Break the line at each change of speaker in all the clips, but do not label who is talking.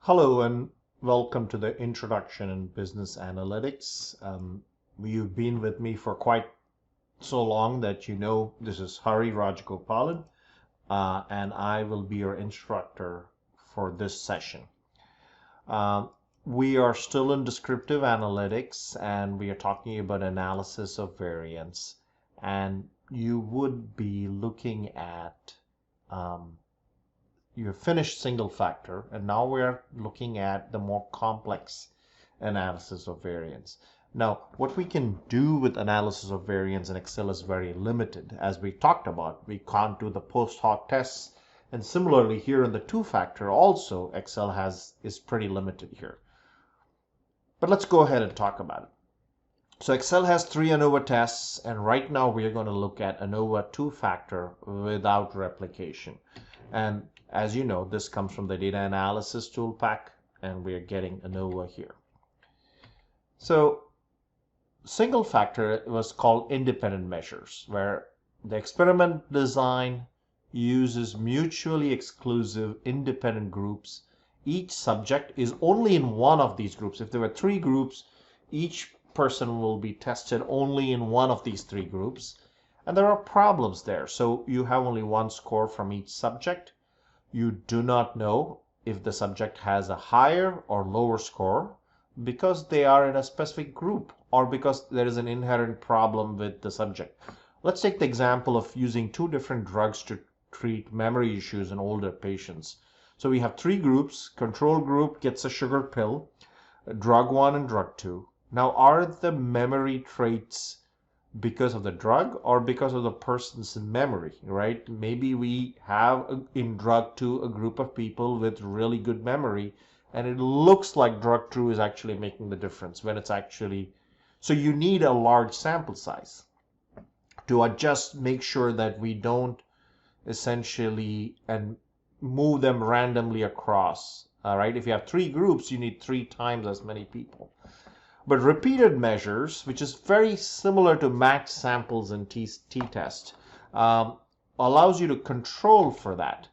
Hello and welcome to the Introduction in Business Analytics. You've been with me for quite so long that you know this is Hari Rajagopalan, and I will be your instructor for this session. We are still in descriptive analytics and we are talking about analysis of variance, and you would be looking at you have finished single factor, and now we're looking at the more complex analysis of variance. Now, what we can do with analysis of variance in Excel is very limited. As we talked about, we can't do the post hoc tests, and similarly here in the two-factor also, Excel is pretty limited here. But let's go ahead and talk about it. So Excel has 3 ANOVA tests, and right now we are going to look at ANOVA two-factor without replication. And as you know, this comes from the data analysis tool pack, and we are getting ANOVA here. So single factor was called independent measures, where the experiment design uses mutually exclusive independent groups. Each subject is only in one of these groups. If there were 3 groups, each person will be tested only in one of these 3 groups. And there are problems there. So you have only one score from each subject. You do not know if the subject has a higher or lower score because they are in a specific group or because there is an inherent problem with the subject. Let's take the example of using 2 different drugs to treat memory issues in older patients. So we have 3 groups. Control group gets a sugar pill, drug 1 and drug 2. Now, are the memory traits because of the drug or because of the person's memory, right? Maybe we have in drug 2 a group of people with really good memory, and it looks like drug 2 is actually making the difference when it's actually. So you need a large sample size to adjust, make sure that we don't essentially and move them randomly across. All right, if you have 3 groups, you need 3 times as many people. But repeated measures, which is very similar to matched samples in t-test, allows you to control for that.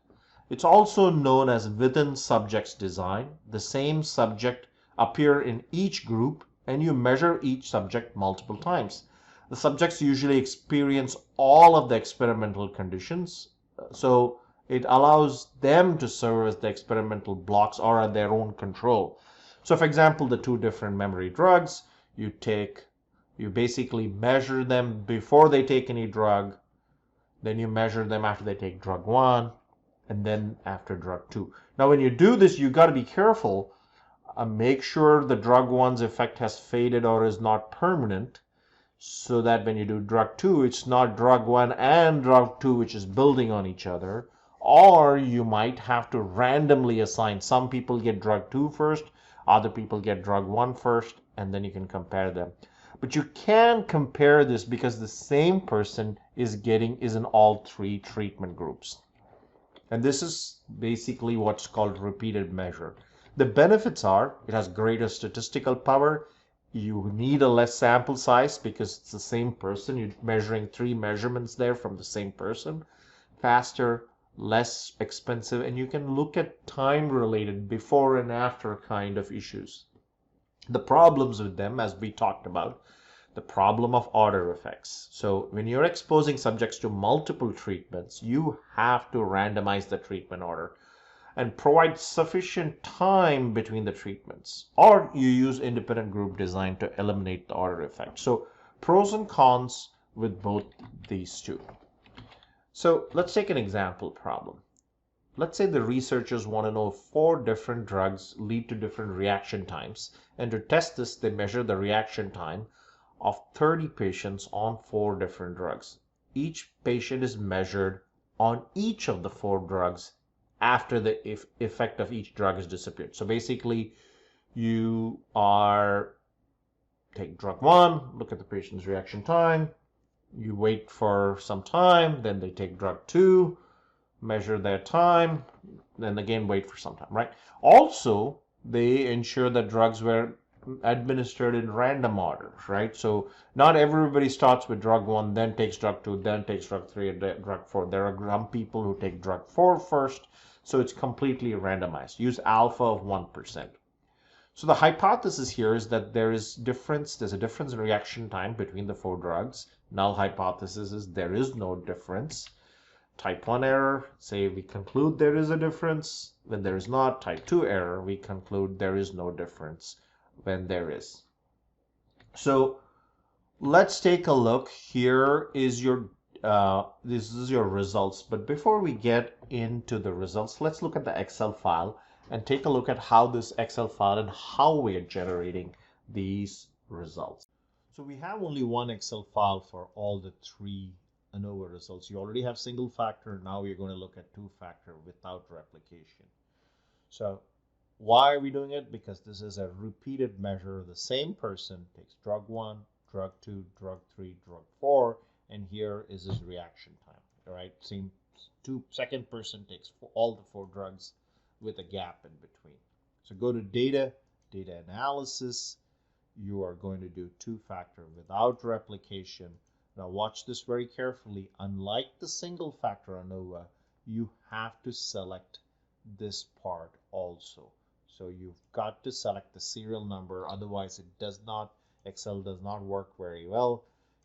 It's also known as within subjects design. The same subject appear in each group, and you measure each subject multiple times. The subjects usually experience all of the experimental conditions, so it allows them to serve as the experimental blocks or at their own control. So for example, the 2 different memory drugs, you basically measure them before they take any drug, then you measure them after they take drug 1, and then after drug 2. Now when you do this, you got to be careful. Make sure the drug 1's effect has faded or is not permanent, so that when you do drug 2, it's not drug 1 and drug 2 which is building on each other. Or you might have to randomly assign. Some people get drug 2 first, other people get drug 1 first, and then you can compare them. But you can compare this because the same person is in all 3 treatment groups. And this is basically what's called repeated measure. The benefits are it has greater statistical power. You need a less sample size because it's the same person. You're measuring 3 measurements there from the same person. Faster, less expensive, and you can look at time related before and after kind of issues. The problems with them, as we talked about, the problem of order effects. So when you're exposing subjects to multiple treatments, you have to randomize the treatment order and provide sufficient time between the treatments, or you use independent group design to eliminate the order effect. So pros and cons with both these 2. So let's take an example problem. Let's say the researchers want to know if 4 different drugs lead to different reaction times. And to test this, they measure the reaction time of 30 patients on 4 different drugs. Each patient is measured on each of the 4 drugs after the effect of each drug has disappeared. So basically, you take drug 1, look at the patient's reaction time, you wait for some time, then they take drug 2, measure their time, then again wait for some time, right? Also, they ensure that drugs were administered in random order, right? So not everybody starts with drug 1, then takes drug 2, then takes drug 3, and then drug 4. There are some people who take drug 4 first, so it's completely randomized. Use alpha of 1%. So the hypothesis here is that there's a difference in reaction time between the 4 drugs. Null hypothesis is there is no difference. Type 1 error, say we conclude there is a difference. When there is not, type 2 error, we conclude there is no difference when there is. So let's take a look. Here is your this is your results. But before we get into the results, let's look at the Excel file and take a look at how this Excel file and how we are generating these results. So we have only one Excel file for all the 3 ANOVA results. You already have single factor. Now we're going to look at 2 factor without replication. So why are we doing it? Because this is a repeated measure. The same person takes drug 1, drug 2, drug 3, drug 4, and here is his reaction time. All right, second person takes all the 4 drugs with a gap in between. So go to data analysis. You are going to do 2 factor without replication. Now watch this very carefully. Unlike the single factor ANOVA, you have to select this part also. So you've got to select the serial number, otherwise Excel does not work very well.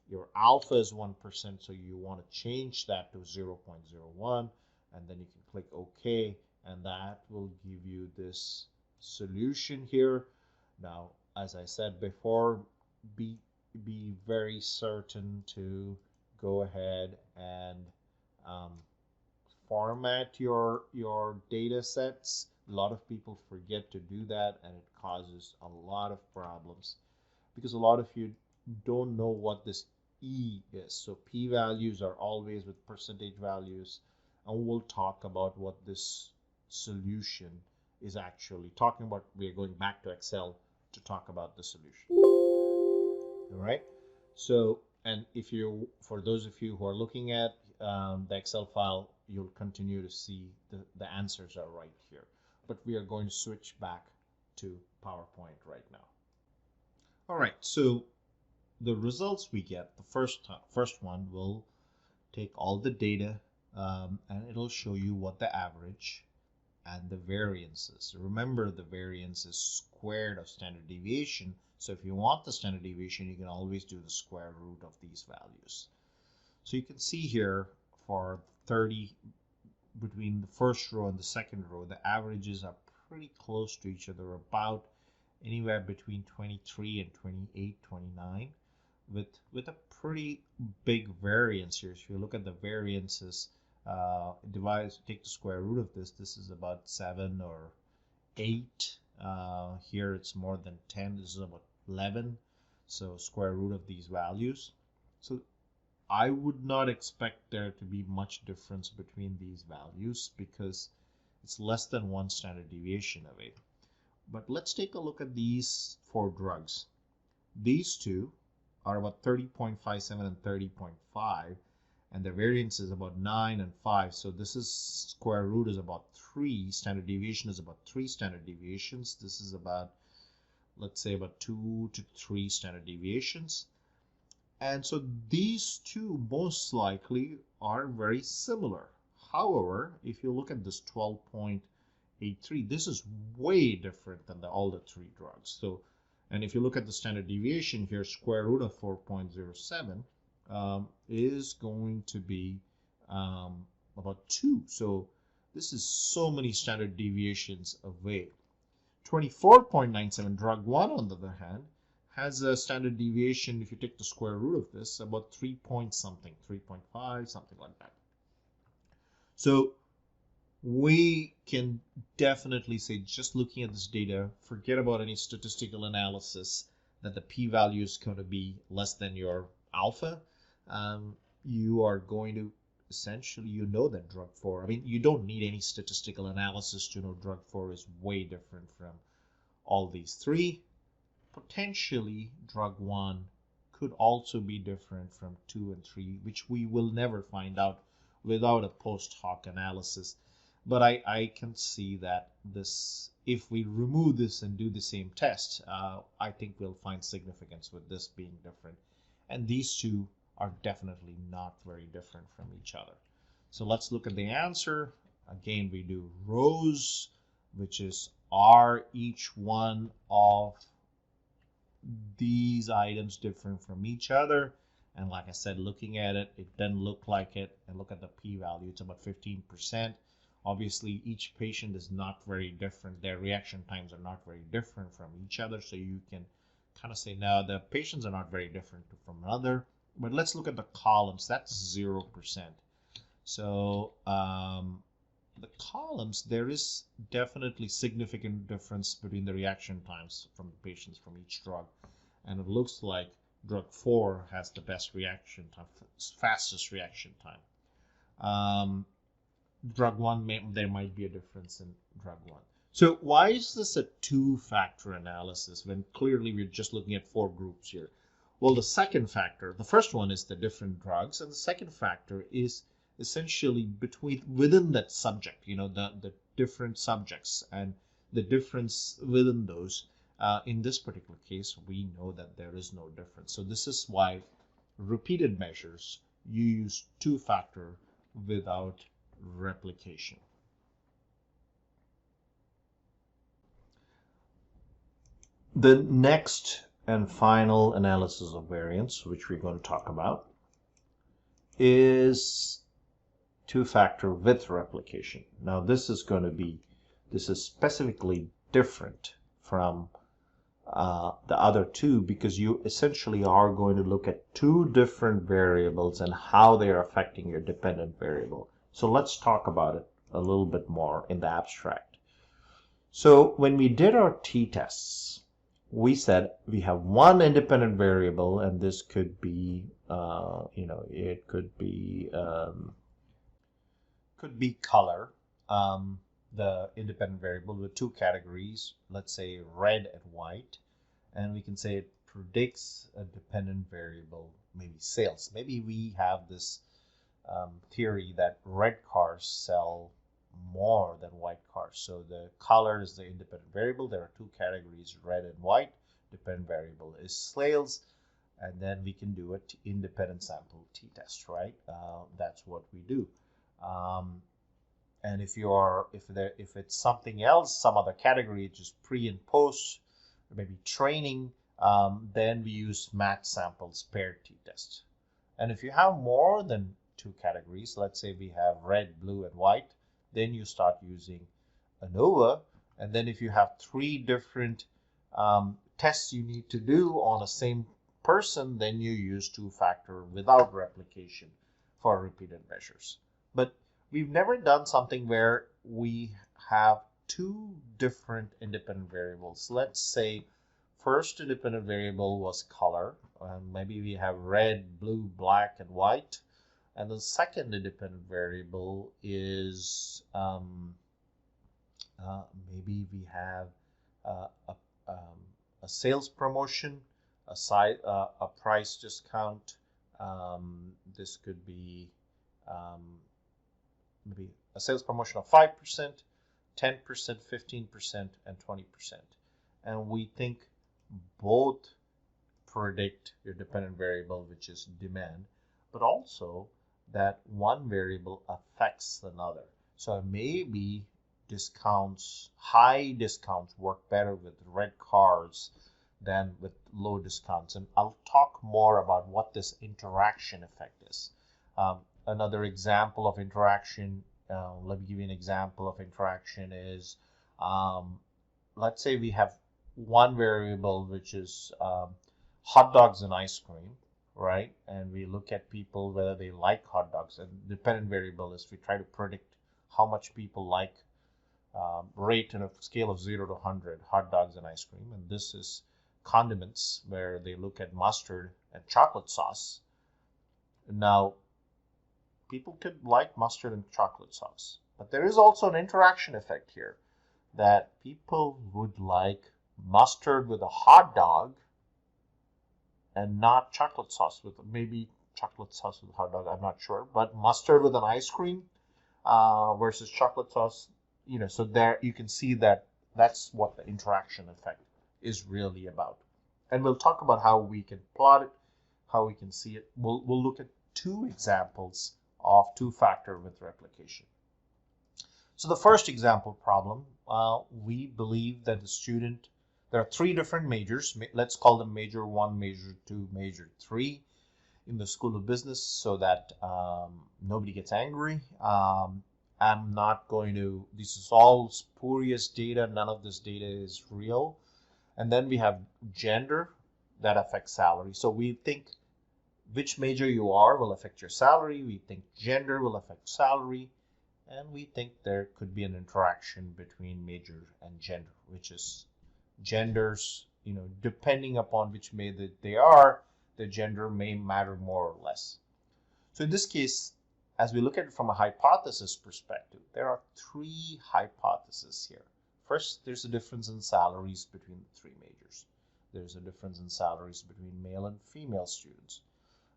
Your alpha is 1%, so you want to change that to 0.01, and then you can click OK, and that will give you this solution here. Now, as I said before, be very certain to go ahead and format your data sets. A lot of people forget to do that, and it causes a lot of problems because a lot of you don't know what this E is. So P values are always with percentage values, and we'll talk about what this solution is actually talking about. We are going back to Excel to talk about the solution. All right. So, and for those of you who are looking at the Excel file, you'll continue to see the answers are right here. But we are going to switch back to PowerPoint right now. All right, so the results we get, the first one will take all the data and it'll show you what the average and the variance is. Remember, the variance is squared of standard deviation. So if you want the standard deviation, you can always do the square root of these values. So you can see here for 30, between the first row and the second row, the averages are pretty close to each other, about anywhere between 23 and 28, 29, with a pretty big variance here. So if you look at the variances, take the square root of this. This is about 7 or 8. Here it's more than 10. This is about 11. So square root of these values. So I would not expect there to be much difference between these values because it's less than 1 standard deviation away. But let's take a look at these 4 drugs. These two are about 30.57 and 30.5, and the variance is about 9 and 5. So this is square root is about 3. Standard deviation is about 3 standard deviations. This is about, let's say, about 2 to 3 standard deviations. And so these two most likely are very similar. However, if you look at this 12.83, this is way different than all the 3 drugs. So, and if you look at the standard deviation here, square root of 4.07 is going to be about 2. So this is so many standard deviations away. 24.97, drug 1, on the other hand, has a standard deviation, if you take the square root of this, about 3 point something, 3.5, something like that. So we can definitely say, just looking at this data, forget about any statistical analysis, that the p-value is going to be less than your alpha. You are going to essentially, you know that drug 4, I mean, you don't need any statistical analysis to know drug 4 is way different from all these 3. Potentially, drug 1 could also be different from 2 and 3, which we will never find out without a post hoc analysis. But I can see that this, if we remove this and do the same test, I think we'll find significance with this being different. And these two are definitely not very different from each other. So let's look at the answer. Again, we do rows, which is are each one of these items different from each other? And like I said, looking at it, it doesn't look like it. And look at the p-value, it's about 15%. Obviously, each patient is not very different. Their reaction times are not very different from each other. So you can kind of say, no, the patients are not very different from another. But let's look at the columns. That's 0%. So the columns, there is definitely significant difference between the reaction times from the patients from each drug. And it looks like drug 4 has the best reaction time, fastest reaction time. Drug 1, there might be a difference in drug 1. So why is this a two-factor analysis when clearly we're just looking at 4 groups here? Well, the second factor, the first one is the different drugs, and the second factor is essentially within that subject, the different subjects and the difference within those. In this particular case, we know that there is no difference. So this is why repeated measures, you use two-factor without replication. The next and final analysis of variance, which we're going to talk about, is two-factor with replication. Now this is specifically different from the other two, because you essentially are going to look at 2 different variables and how they are affecting your dependent variable. So let's talk about it a little bit more in the abstract. So when we did our t-tests, we said we have one independent variable, and this could be, it could be color, the independent variable with 2 categories, let's say red and white, and we can say it predicts a dependent variable, maybe sales. Maybe we have this theory that red cars sell more than white cars. So the color is the independent variable. There are 2 categories, red and white. Dependent variable is sales, and then we can do an independent sample t-test, right? That's what we do. And if it's something else, some other category, just pre and post, or maybe training, then we use match samples paired t-test. And if you have more than 2 categories, let's say we have red, blue, and white, then you start using ANOVA. And then if you have 3 different tests you need to do on the same person, then you use two-factor without replication for repeated measures. But we've never done something where we have 2 different independent variables. Let's say first independent variable was color, and maybe we have red, blue, black, and white. And the second independent variable is maybe we have a sales promotion, a price discount. This could be maybe a sales promotion of 5%, 10%, 15%, and 20%. And we think both predict your dependent variable, which is demand, but also that one variable affects another. So maybe discounts, high discounts work better with red cars than with low discounts. And I'll talk more about what this interaction effect is. Another example of interaction, let me give you an example of interaction is, let's say we have one variable, which is hot dogs and ice cream, right? And we look at people, whether they like hot dogs. And dependent variable is we try to predict how much people like, rate on a scale of 0 to 100, hot dogs and ice cream. And this is condiments, where they look at mustard and chocolate sauce. Now, people could like mustard and chocolate sauce, but there is also an interaction effect here, that people would like mustard with a hot dog and not chocolate sauce with, maybe chocolate sauce with a hot dog, I'm not sure, but mustard with an ice cream, versus chocolate sauce. So there you can see that that's what the interaction effect is really about. And we'll talk about how we can plot it, how we can see it. We'll look at two examples of two-factor with replication. So the first example problem, we believe that there are three different majors. Let's call them major 1, major 2, major 3 in the School of Business so that nobody gets angry. I'm not going to, this is all spurious data. None of this data is real. And then we have gender that affects salary. So we think which major you are will affect your salary. We think gender will affect salary. And we think there could be an interaction between major and gender, which is genders, depending upon which major they are, the gender may matter more or less. So in this case, as we look at it from a hypothesis perspective, there are three hypotheses here. First, there's a difference in salaries between the three majors. There's a difference in salaries between male and female students.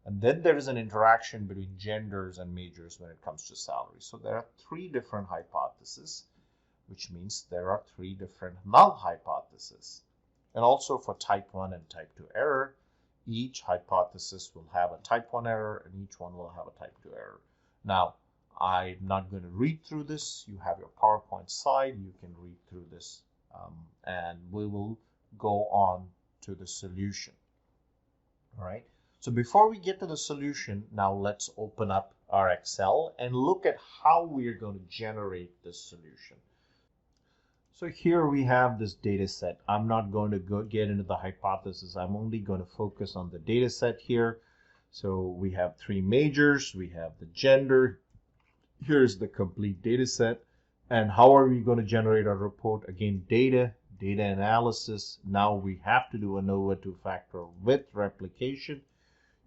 And then there is an interaction between genders and majors when it comes to salary. So there are three different hypotheses, which means there are three different null hypotheses. And also for type 1 and type 2 error, each hypothesis will have a type 1 error and each one will have a type 2 error. Now, I'm not going to read through this. You have your PowerPoint slide. You can read through this. And we will go on to the solution. All right. So before we get to the solution, now let's open up our Excel and look at how we are going to generate this solution. So here we have this data set. I'm not going to get into the hypothesis. I'm only going to focus on the data set here. So we have three majors. We have the gender. Here's the complete data set. And how are we going to generate our report? Again, data analysis. Now we have to do ANOVA Two Factor with replication.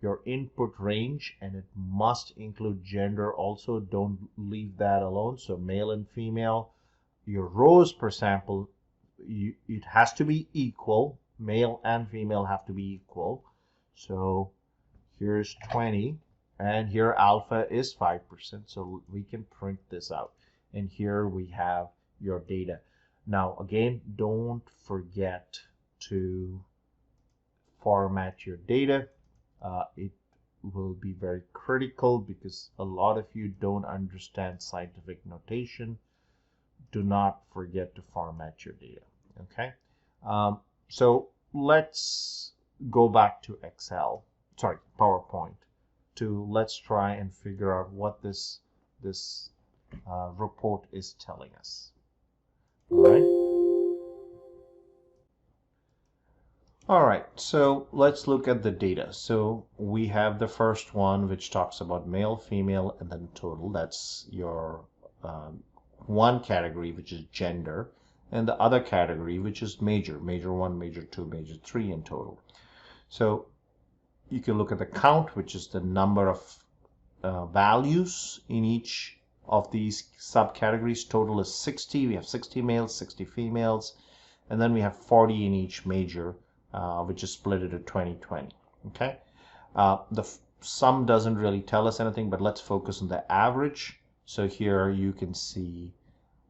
Your input range, and it must include gender also. Don't leave that alone. So male and female. Your rows per sample, it has to be equal. Male and female have to be equal. So here's 20, and here alpha is 5%. So we can print this out. And here we have your data. Now again, don't forget to format your data. It will be very critical because a lot of you don't understand scientific notation. Do not forget to format your data. Okay. So let's go back to PowerPoint. Let's try and figure out what this report is telling us. All right. All right, so let's look at the data. So we have the first one, which talks about male, female, and then total. That's your one category, which is gender, and the other category, which is major 1, major 2, major 3 in total. So you can look at the count, which is the number of values in each of these subcategories. Total is 60. We have 60 males, 60 females, and then we have 40 in each major, which is split into 20-20. Okay. The sum doesn't really tell us anything, but let's focus on the average. So here you can see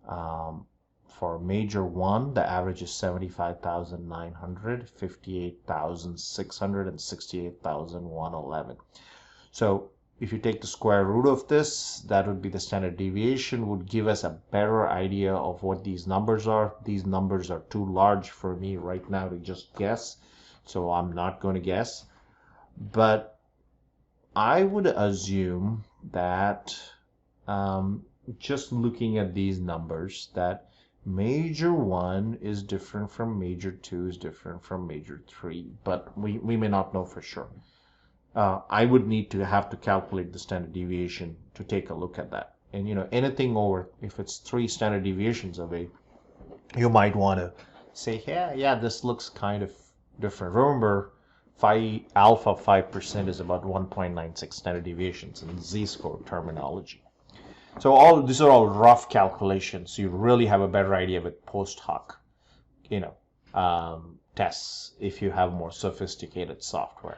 for major 1, the average is 75,900, 58,600, and 68,111. So if you take the square root of this, that would be the standard deviation, would give us a better idea of what these numbers are. These numbers are too large for me right now to just guess, so I'm not going to guess. But I would assume that just looking at these numbers, that major 1 is different from major 2 is different from major 3, but we may not know for sure. I would need to have to calculate the standard deviation to take a look at that. And anything over, if it's 3 standard deviations away, you might want to say, yeah, this looks kind of different. Remember, alpha 5% is about 1.96 standard deviations in z-score terminology. So these are all rough calculations. You really have a better idea with post hoc, tests if you have more sophisticated software.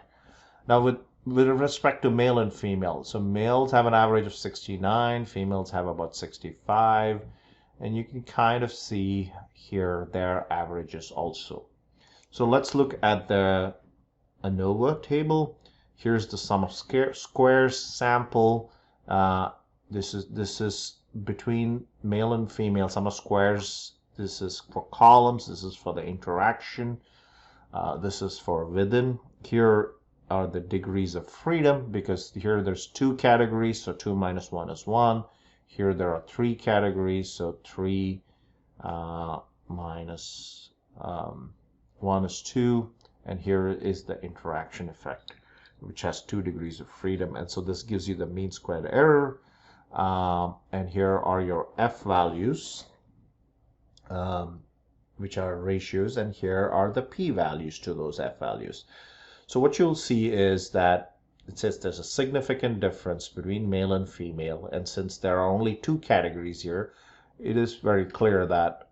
Now with with respect to male and female. So males have an average of 69, females have about 65, and you can kind of see here their averages also. So let's look at the ANOVA table. Here's the sum of squares sample. This is between male and female sum of squares. This is for columns. This is for the interaction. This is for within. Here are the degrees of freedom, because here there's two categories, so 2 minus 1 is 1. Here there are three categories, so 3 minus 1 is 2. And here is the interaction effect, which has 2 degrees of freedom. And so this gives you the mean squared error. And here are your F values, which are ratios, and here are the P values to those F values. So what you'll see is that it says there's a significant difference between male and female, and since there are only 2 categories here, it is very clear that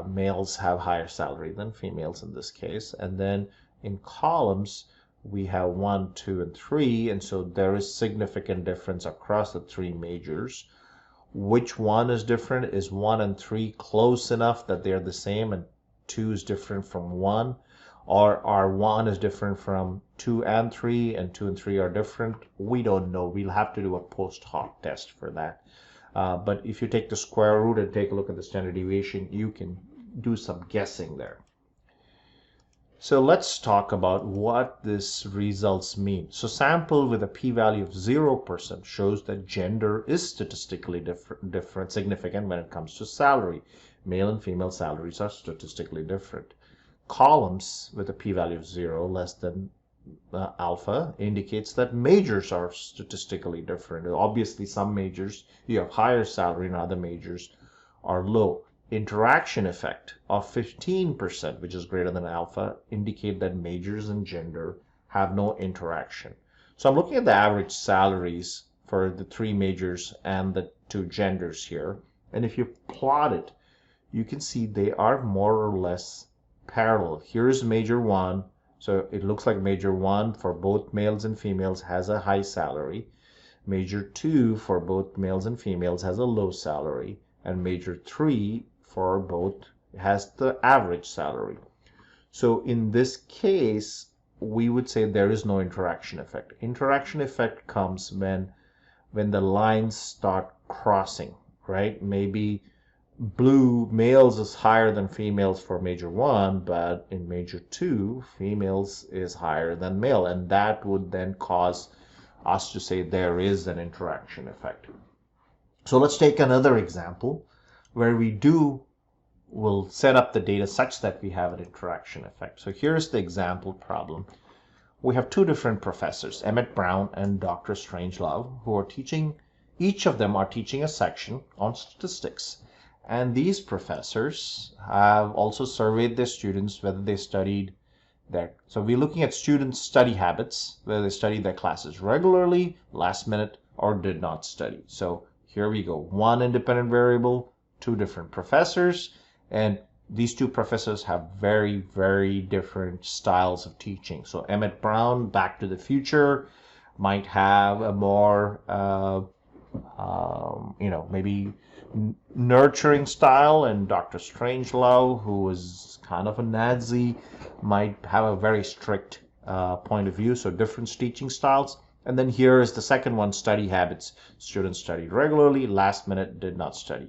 males have higher salary than females in this case. And then in columns, we have 1, 2, and 3, and so there is significant difference across the 3 majors. Which one is different? Is 1 and 3 close enough that they're the same and 2 is different from 1? Or are 1 is different from 2 and 3 and 2 and 3 are different? We don't know. We'll have to do a post hoc test for that. But if you take the square root and take a look at the standard deviation, you can do some guessing there. So let's talk about what this results mean. So sample with a p-value of 0% shows that gender is statistically significant when it comes to salary. Male and female salaries are statistically different. Columns with a p-value of 0 less than alpha indicates that majors are statistically different. Obviously, some majors you have higher salary and other majors are low. Interaction effect of 15%, which is greater than alpha, indicate that majors and gender have no interaction. So I'm looking at the average salaries for the 3 majors and the 2 genders here. And if you plot it, you can see they are more or less parallel. Here's major 1. So it looks like major 1 for both males and females has a high salary. Major 2 for both males and females has a low salary. And major 3 for both has the average salary. So in this case, we would say there is no interaction effect. Interaction effect comes when the lines start crossing, right? Maybe blue males is higher than females for major 1, but in major 2, females is higher than male, and that would then cause us to say there is an interaction effect. So let's take another example where we'll set up the data such that we have an interaction effect. So here's the example problem. We have 2 different professors, Emmett Brown and Dr. Strangelove, who are teaching, each of them are teaching a section on statistics. And these professors have also surveyed their students whether they studied so we're looking at students' study habits, whether they studied their classes regularly, last minute, or did not study. So here we go, 1 independent variable, 2 different professors, and these 2 professors have very, very different styles of teaching. So Emmett Brown, Back to the Future, might have a more, maybe nurturing style, and Dr. Strangelove, who is kind of a Nazi, might have a very strict point of view, so different teaching styles. And then here is the second one, study habits. Students studied regularly, last minute did not study.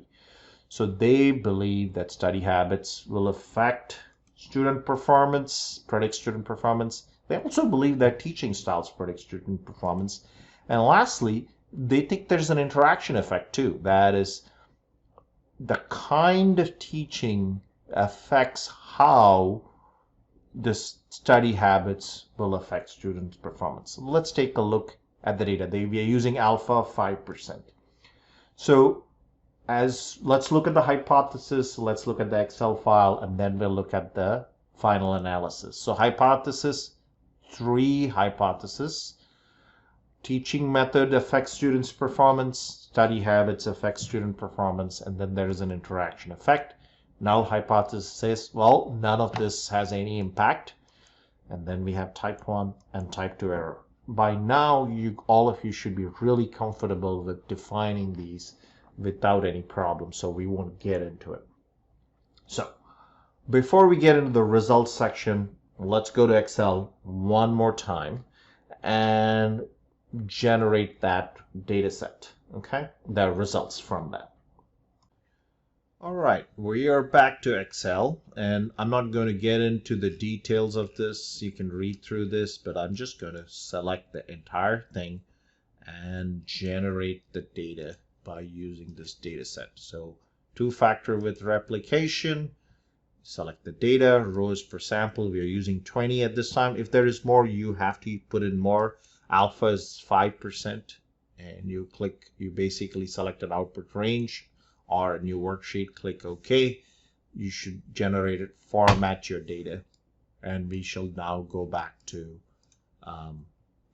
So they believe that study habits will affect student performance, predict student performance. They also believe that teaching styles predict student performance. And lastly, they think there's an interaction effect too. That is, the kind of teaching affects how the study habits will affect students' performance. So let's take a look at the data. We are using alpha 5%. So let's look at the hypothesis, let's look at the Excel file, and then we'll look at the final analysis. So hypothesis, 3 hypotheses. Teaching method affects students' performance, study habits affect student performance, and then there is an interaction effect. Null hypothesis says, well, none of this has any impact. And then we have type 1 and type 2 error. by now, all of you should be really comfortable with defining these without any problem, so we won't get into it. So before we get into the results section, let's go to Excel one more time and generate that data set, okay? The results from that. All right, we are back to Excel, and I'm not going to get into the details of this. You can read through this, but I'm just going to select the entire thing and generate the data by using this data set. So two-factor with replication, select the data, rows per sample. We are using 20 at this time. If there is more, you have to put in more. Alpha is 5%, and you basically select an output range or a new worksheet, click OK. You should generate it, format your data, and we shall now go back to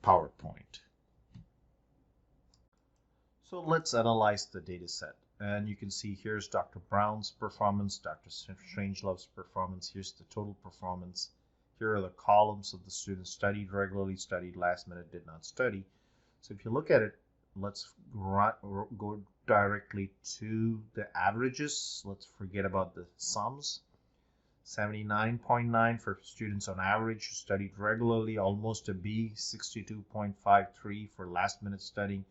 PowerPoint. So let's analyze the data set. And you can see here's Dr. Brown's performance, Dr. Strangelove's performance. Here's the total performance. Here are the columns of the students studied regularly, studied last minute, did not study. So if you look at it, let's go directly to the averages. Let's forget about the sums. 79.9 for students on average who studied regularly, almost a B. 62.53 for last minute studying.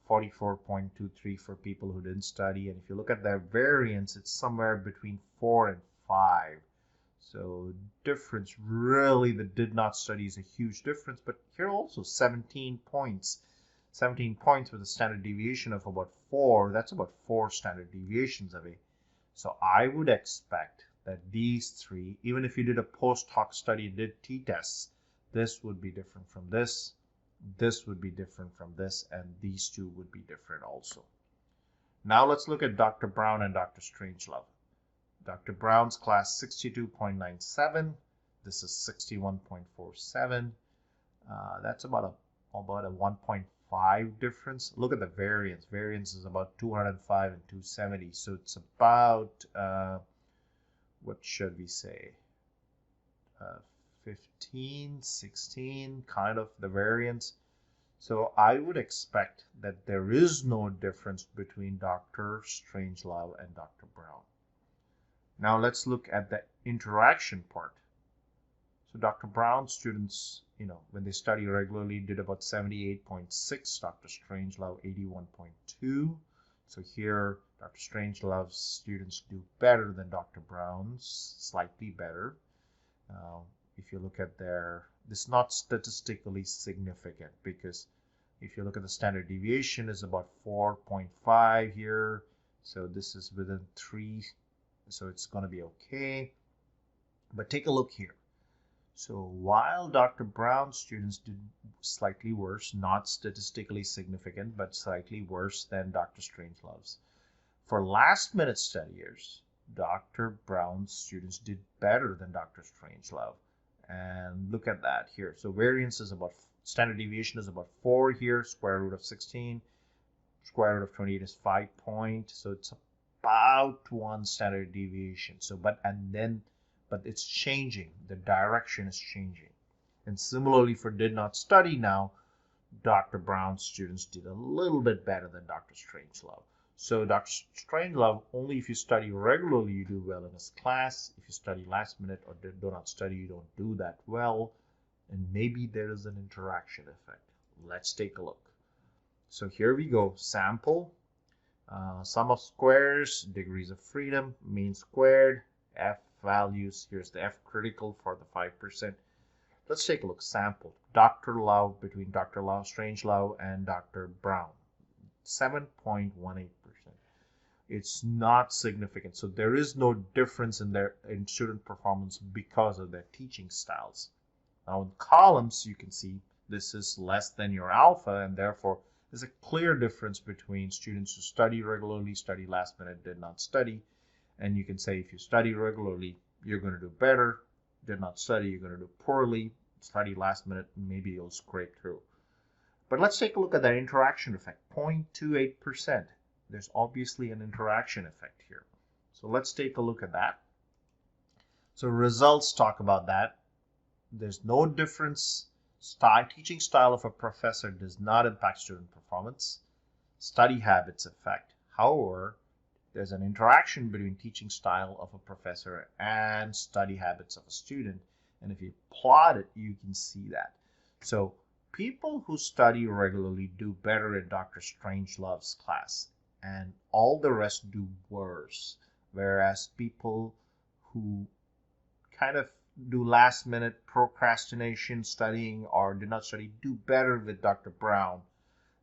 44.23 for people who didn't study. And if you look at their variance, it's somewhere between 4 and 5. So difference, really, the did not study is a huge difference. But here also 17 points. 17 points with a standard deviation of about 4. That's about 4 standard deviations away. So I would expect that these three, even if you did a post hoc study, did t-tests, this would be different from this. This would be different from this, and these two would be different also. Now let's look at Dr. Brown and Dr. Strangelove. Dr. Brown's class 62.97. This is 61.47. That's about a 1.5 difference. Look at the variance. Variance is about 205 and 270. So it's about, what should we say? 15, 16, kind of the variance. So I would expect that there is no difference between Dr. Strangelove and Dr. Brown. Now let's look at the interaction part. So Dr. Brown students, when they study regularly, did about 78.6. Dr. Strangelove 81.2. So here, Dr. Strangelove's students do better than Dr. Brown's, slightly better. If you look at this is not statistically significant, because if you look at the standard deviation is about 4.5 here. So this is within 3. So it's going to be okay. But take a look here. So while Dr. Brown's students did slightly worse, not statistically significant, but slightly worse than Dr. Strangelove's. For last minute studiers, Dr. Brown's students did better than Dr. Strangelove. And look at that here. So variance is about, standard deviation is about 4 here, square root of 16. Square root of 28 is 5 point. So it's about 1 standard deviation. So, but it's changing. The direction is changing. And similarly for did not study now, Dr. Brown's students did a little bit better than Dr. Strangelove. So Dr. Strangelove, only if you study regularly, you do well in his class. If you study last minute or do not study, you don't do that well. And maybe there is an interaction effect. Let's take a look. So here we go. Sample, sum of squares, degrees of freedom, mean squared, F values. Here's the F critical for the 5%. Let's take a look. Sample, Dr. Love, between Dr. Strangelove and Dr. Brown. 7.18%. It's not significant. So there is no difference in student performance because of their teaching styles. Now in columns, you can see this is less than your alpha, and therefore there's a clear difference between students who study regularly, study last minute, did not study. And you can say if you study regularly, you're going to do better. Did not study, you're going to do poorly. Study last minute, maybe you'll scrape through. But let's take a look at that interaction effect, 0.28%. There's obviously an interaction effect here. So let's take a look at that. So results talk about that. There's no difference. teaching style of a professor does not impact student performance. Study habits affect. However, there's an interaction between teaching style of a professor and study habits of a student. And if you plot it, you can see that. So people who study regularly do better in Dr. Strangelove's class, and all the rest do worse. Whereas people who kind of do last minute procrastination studying or do not study do better with Dr. Brown.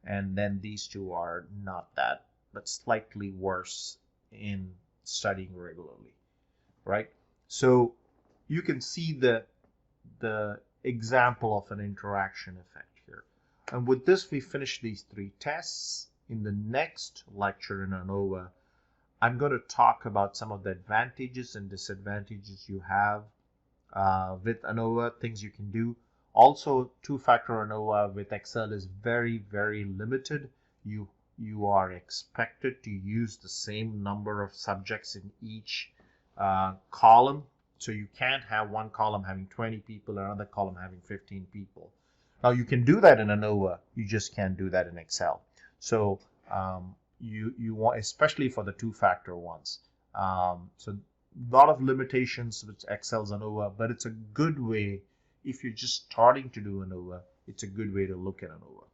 And then these two are not that, but slightly worse in studying regularly, right? So you can see the example of an interaction effect here. And with this, we finish these 3 tests. In the next lecture in ANOVA, I'm going to talk about some of the advantages and disadvantages you have with ANOVA, things you can do. Also, two-factor ANOVA with Excel is very, very limited. You are expected to use the same number of subjects in each column. So you can't have one column having 20 people, another column having 15 people. Now you can do that in ANOVA, you just can't do that in Excel. So you want, especially for the two-factor ones. So a lot of limitations with Excel's ANOVA, but it's a good way if you're just starting to do ANOVA. It's a good way to look at ANOVA.